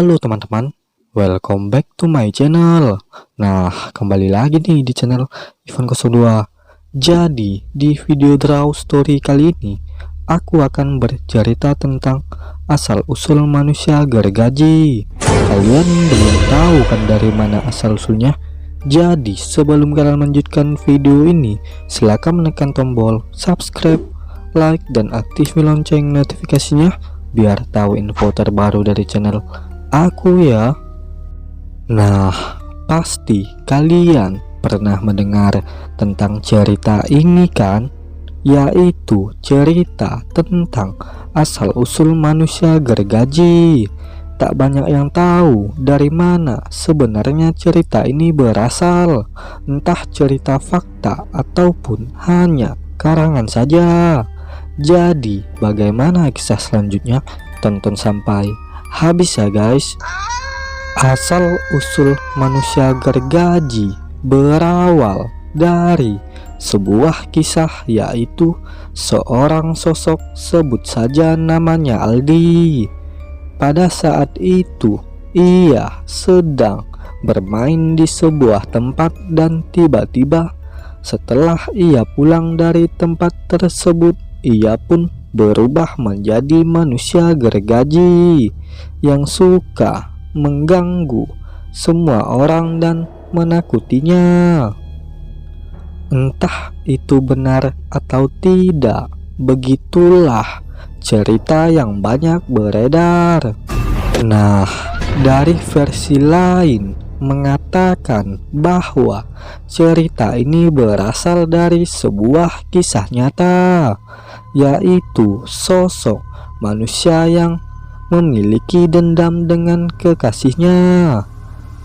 Halo teman-teman, welcome back to my channel. Nah, kembali lagi nih di channel Ivan02. Jadi, di video draw story kali ini, aku akan bercerita tentang asal-usul manusia gergaji. Kalian belum tahu kan dari mana asal-usulnya? Jadi, sebelum kalian melanjutkan video ini, silakan menekan tombol subscribe, like, dan aktifkan lonceng notifikasinya biar tahu info terbaru dari channel aku ya. Nah, pasti kalian pernah mendengar tentang cerita ini kan? Yaitu cerita tentang asal-usul manusia gergaji. Tak banyak yang tahu dari mana sebenarnya cerita ini berasal. Entah cerita fakta ataupun hanya karangan saja. Jadi, bagaimana kisah selanjutnya? Tonton sampai habis ya guys. Asal usul manusia gergaji berawal dari sebuah kisah, yaitu seorang sosok, sebut saja namanya Aldi. Pada saat itu ia sedang bermain di sebuah tempat dan tiba-tiba setelah ia pulang dari tempat tersebut, ia pun berubah menjadi manusia gergaji yang suka mengganggu semua orang dan menakutinya. Entah itu benar atau tidak, begitulah cerita yang banyak beredar. Nah, dari versi lain mengatakan bahwa cerita ini berasal dari sebuah kisah nyata, yaitu sosok manusia yang memiliki dendam dengan kekasihnya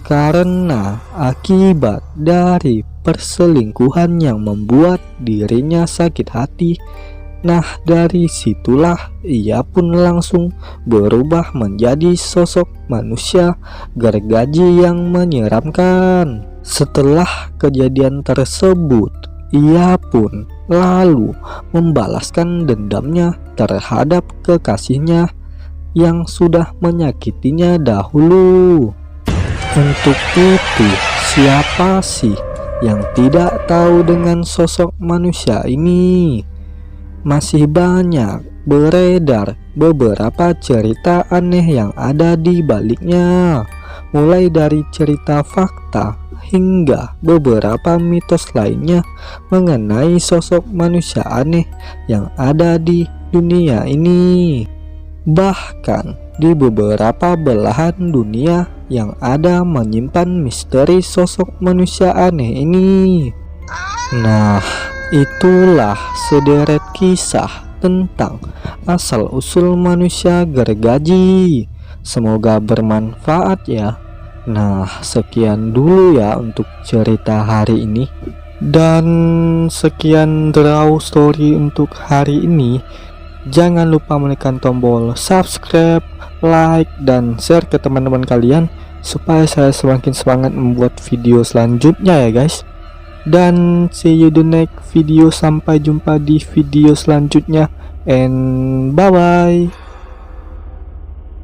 karena akibat dari perselingkuhan yang membuat dirinya sakit hati. Nah, dari situlah ia pun langsung berubah menjadi sosok manusia gergaji yang menyeramkan. Setelah kejadian tersebut, ia pun lalu membalaskan dendamnya terhadap kekasihnya yang sudah menyakitinya dahulu. Untuk itu, siapa sih yang tidak tahu dengan sosok manusia ini? Masih banyak beredar beberapa cerita aneh yang ada di baliknya, mulai dari cerita fakta hingga beberapa mitos lainnya mengenai sosok manusia aneh yang ada di dunia ini. Bahkan di beberapa belahan dunia yang ada menyimpan misteri sosok manusia aneh ini. Nah, itulah sederet kisah tentang asal-usul manusia gergaji. Semoga bermanfaat ya. Nah, sekian dulu ya untuk cerita hari ini. Dan sekian draw story untuk hari ini. Jangan lupa menekan tombol subscribe, like, dan share ke teman-teman kalian supaya saya semakin semangat membuat video selanjutnya ya guys. Dan see you the next video. Sampai jumpa di video selanjutnya, and bye bye.